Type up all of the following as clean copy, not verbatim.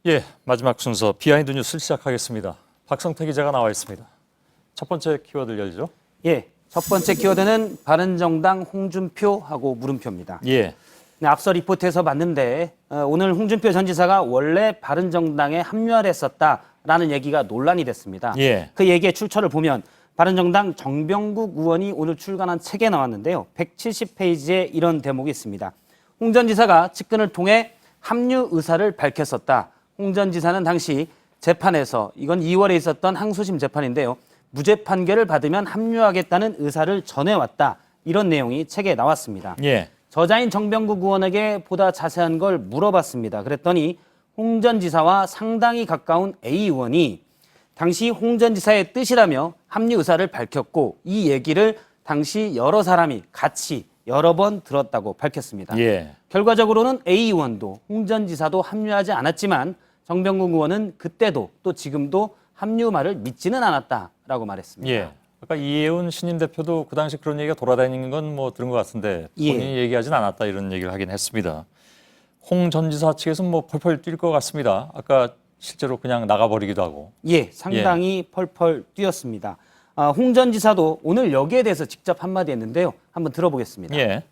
예, 마지막 순서 비하인드 뉴스를 시작하겠습니다. 박성태 기자가 나와 있습니다. 첫 번째 키워드 열죠. 예, 첫 번째 키워드는 바른정당 홍준표하고 물음표입니다. 예, 네, 앞서 리포트에서 봤는데 오늘 홍준표 전 지사가 원래 바른정당에 합류를 했었다라는 얘기가 논란이 됐습니다. 예. 그 얘기의 출처를 보면 바른정당 정병국 의원이 오늘 출간한 책에 나왔는데요. 170페이지에 이런 대목이 있습니다. 홍 전 지사가 측근을 통해 합류 의사를 밝혔었다. 홍 전 지사는 당시 재판에서 이건 2월에 있었던 항소심 재판인데요. 무죄 판결을 받으면 합류하겠다는 의사를 전해왔다. 이런 내용이 책에 나왔습니다. 예. 저자인 정병국 의원에게 보다 자세한 걸 물어봤습니다. 그랬더니 홍 전 지사와 상당히 가까운 A 의원이 당시 홍 전 지사의 뜻이라며 합류 의사를 밝혔고 이 얘기를 당시 여러 사람이 같이 여러 번 들었다고 밝혔습니다. 예. 결과적으로는 A 의원도 홍 전 지사도 합류하지 않았지만 정병국 의원은 그때도 또 지금도 합류 말을 믿지는 않았다라고 말했습니다. 예. 아까 이혜훈 신임 대표도 그 당시 그런 얘기가 돌아다니는 건 뭐 들은 것 같은데 본인이 얘기하진 않았다 이런 얘기를 하긴 했습니다. 홍 전 지사 측에서는 뭐 펄펄 뛸 것 같습니다. 아까 실제로 그냥 나가버리기도 하고. 예, 상당히 펄펄 뛰었습니다. 홍 전 지사도 오늘 여기에 대해서 직접 한마디 했는데요. 한번 들어보겠습니다. 예.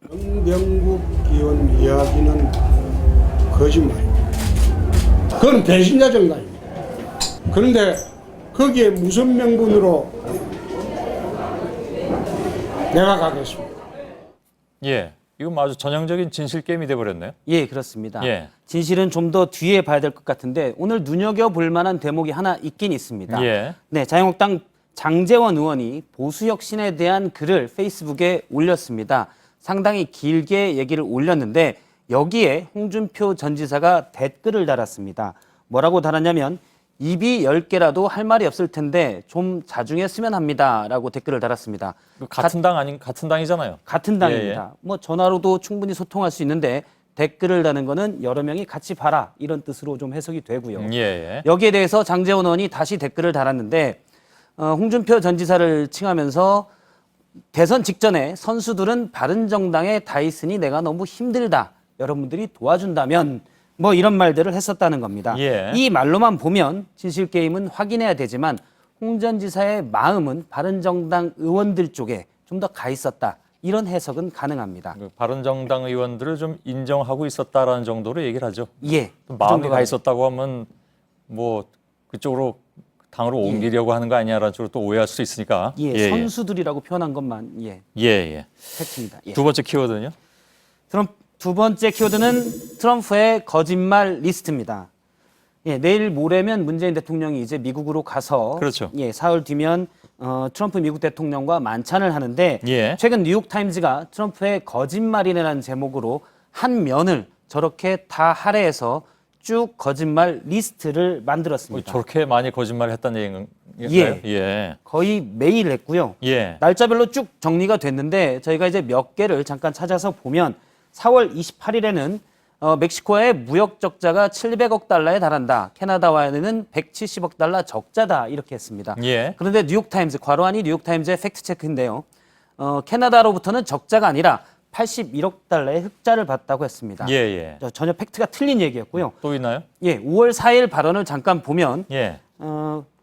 정병국 의원 이야기는 거짓말입니다. 그건 배신자 정당입니다. 그런데 거기에 무슨 명분으로 내가 가겠습니다. 예. 이건 아주 전형적인 진실 게임이 돼버렸네요. 예, 그렇습니다. 예. 진실은 좀 더 뒤에 봐야 될 것 같은데 오늘 눈여겨볼 만한 대목이 하나 있긴 있습니다. 예. 네, 자유한국당 장제원 의원이 보수혁신에 대한 글을 페이스북에 올렸습니다. 상당히 길게 얘기를 올렸는데 여기에 홍준표 전 지사가 댓글을 달았습니다. 뭐라고 달았냐면 입이 10개라도 할 말이 없을 텐데 좀 자중했으면 합니다라고 댓글을 달았습니다. 같은 당 아닌 같은 당이잖아요. 같은 당입니다. 뭐 전화로도 충분히 소통할 수 있는데 댓글을 다는 거는 여러 명이 같이 봐라 이런 뜻으로 좀 해석이 되고요. 예. 여기에 대해서 장제원 의원이 다시 댓글을 달았는데 홍준표 전 지사를 칭하면서 대선 직전에 선수들은 바른정당에 다 있으니 내가 너무 힘들다. 여러분들이 도와준다면 뭐 이런 말들을 했었다는 겁니다. 예. 이 말로만 보면 진실 게임은 확인해야 되지만 홍 전 지사의 마음은 바른정당 의원들 쪽에 좀 더 가 있었다. 이런 해석은 가능합니다. 바른정당 의원들을 좀 인정하고 있었다라는 정도로 얘기를 하죠. 예. 마음이 가 있었다고 하면 뭐 그쪽으로 당으로 옮기려고 하는 거 아니냐라는 쪽으로 또 오해할 수 있으니까. 예, 선수들이라고 표현한 것만 예. 팩트입니다. 예. 두 번째 키워드는요? 두 번째 키워드는 트럼프의 거짓말 리스트입니다. 예, 내일 모레면 문재인 대통령이 이제 미국으로 가서 그렇죠. 예, 사흘 뒤면 트럼프 미국 대통령과 만찬을 하는데 예. 최근 뉴욕타임즈가 트럼프의 거짓말이라는 제목으로 한 면을 저렇게 다 할애해서 쭉 거짓말 리스트를 만들었습니다. 저렇게 많이 거짓말을 했다는 얘기인가요? 예. 거의 매일 했고요. 예. 날짜별로 쭉 정리가 됐는데 저희가 이제 몇 개를 잠깐 찾아서 보면 4월 28일에는 멕시코의 무역 적자가 700억 달러에 달한다. 캐나다와는 170억 달러 적자다. 이렇게 했습니다. 예. 그런데 뉴욕타임즈, 괄호하니 뉴욕타임즈의 팩트체크인데요. 캐나다로부터는 적자가 아니라 81억 달러의 흑자를 봤다고 했습니다. 예. 전혀 팩트가 틀린 얘기였고요. 또 있나요? 예, 5월 4일 발언을 잠깐 보면 예.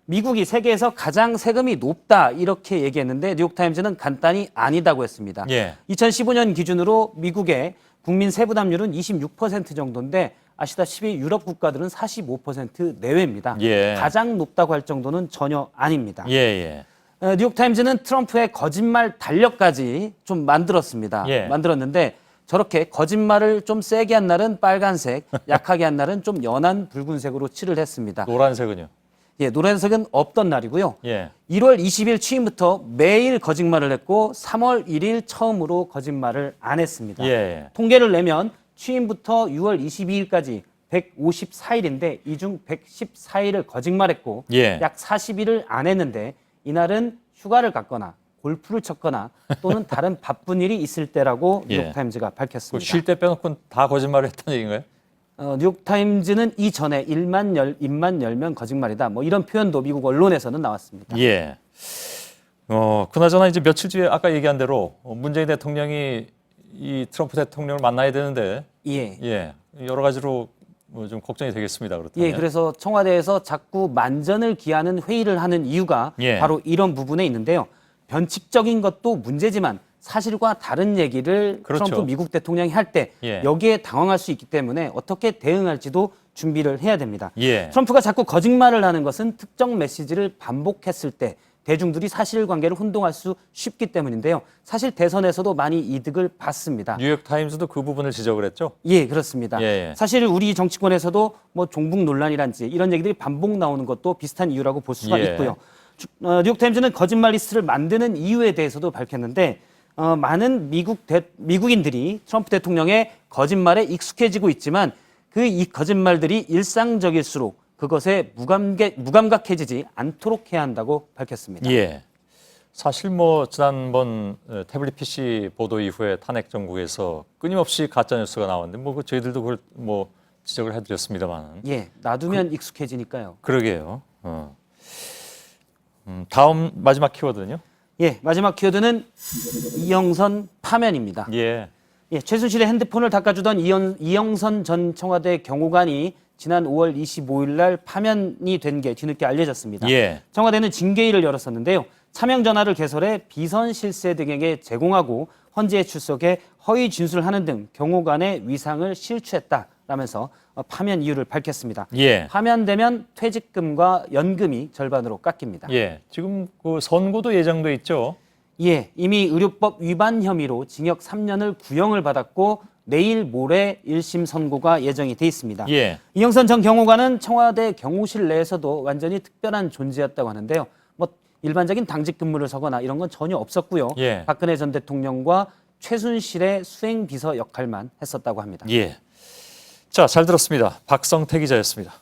미국이 세계에서 가장 세금이 높다 이렇게 얘기했는데 뉴욕타임즈는 간단히 아니다고 했습니다. 예. 2015년 기준으로 미국의 국민 세부담률은 26% 정도인데 아시다시피 유럽 국가들은 45% 내외입니다. 예. 가장 높다고 할 정도는 전혀 아닙니다. 예. 뉴욕타임즈는 트럼프의 거짓말 달력까지 좀 만들었습니다. 예. 만들었는데 저렇게 거짓말을 좀 세게 한 날은 빨간색, 약하게 한 날은 좀 연한 붉은색으로 칠을 했습니다. 노란색은요? 예, 노란색은 없던 날이고요. 예. 1월 20일 취임부터 매일 거짓말을 했고 3월 1일 처음으로 거짓말을 안 했습니다. 예. 통계를 내면 취임부터 6월 22일까지 154일인데 이 중 114일을 거짓말했고 예. 약 40일을 안 했는데 이날은 휴가를 갔거나 골프를 쳤거나 또는 다른 바쁜 일이 있을 때라고 예. 뉴욕타임즈가 밝혔습니다. 쉴 때 빼놓고는 다 거짓말을 했다는 얘기인가요? 뉴욕타임즈는 이전에 입만 열면 거짓말이다. 뭐 이런 표현도 미국 언론에서는 나왔습니다. 예. 그나저나 이제 며칠 뒤에 아까 얘기한 대로 문재인 대통령이 이 트럼프 대통령을 만나야 되는데 예. 예, 여러 가지로 뭐 좀 걱정이 되겠습니다. 그렇다면. 예, 그래서 청와대에서 자꾸 만전을 기하는 회의를 하는 이유가 예. 바로 이런 부분에 있는데요. 변칙적인 것도 문제지만 사실과 다른 얘기를 그렇죠. 트럼프 미국 대통령이 할 때 예. 여기에 당황할 수 있기 때문에 어떻게 대응할지도 준비를 해야 됩니다. 예. 트럼프가 자꾸 거짓말을 하는 것은 특정 메시지를 반복했을 때 대중들이 사실관계를 혼동할 수 쉽기 때문인데요. 사실 대선에서도 많이 이득을 봤습니다. 뉴욕 타임스도 그 부분을 지적을 했죠. 예, 그렇습니다. 예. 사실 우리 정치권에서도 뭐 종북 논란이란지 이런 얘기들이 반복 나오는 것도 비슷한 이유라고 볼 수가 예. 있고요. 뉴욕타임즈는 거짓말 리스트를 만드는 이유에 대해서도 밝혔는데 많은 미국인들이 트럼프 대통령의 거짓말에 익숙해지고 있지만 이 거짓말들이 일상적일수록 그것에 무감각해지지 않도록 해야 한다고 밝혔습니다. 예. 사실 뭐 지난번 태블릿 PC 보도 이후에 탄핵 정국에서 끊임없이 가짜 뉴스가 나왔는데 뭐 저희들도 그걸 뭐 지적을 해드렸습니다만. 예, 놔두면 익숙해지니까요. 그러게요. 다음 마지막 키워드는요? 예, 마지막 키워드는 이영선 파면입니다. 예. 예, 최순실의 핸드폰을 닦아주던 이영선 전 청와대 경호관이 지난 5월 25일 날 파면이 된 게 뒤늦게 알려졌습니다. 예. 청와대는 징계위를 열었었는데요. 차명 전화를 개설해 비선 실세 등에게 제공하고 헌재에 출석해 허위 진술하는 등 경호관의 위상을 실추했다라면서 파면 이유를 밝혔습니다. 예. 파면되면 퇴직금과 연금이 절반으로 깎입니다. 예. 지금 그 선고도 예정돼 있죠. 예, 이미 의료법 위반 혐의로 징역 3년을 구형을 받았고 내일 모레 1심 선고가 예정이 돼 있습니다. 예. 이영선 전 경호관은 청와대 경호실 내에서도 완전히 특별한 존재였다고 하는데요. 뭐 일반적인 당직 근무를 서거나 이런 건 전혀 없었고요. 예. 박근혜 전 대통령과 최순실의 수행 비서 역할만 했었다고 합니다. 예. 자, 잘 들었습니다. 박성태 기자였습니다.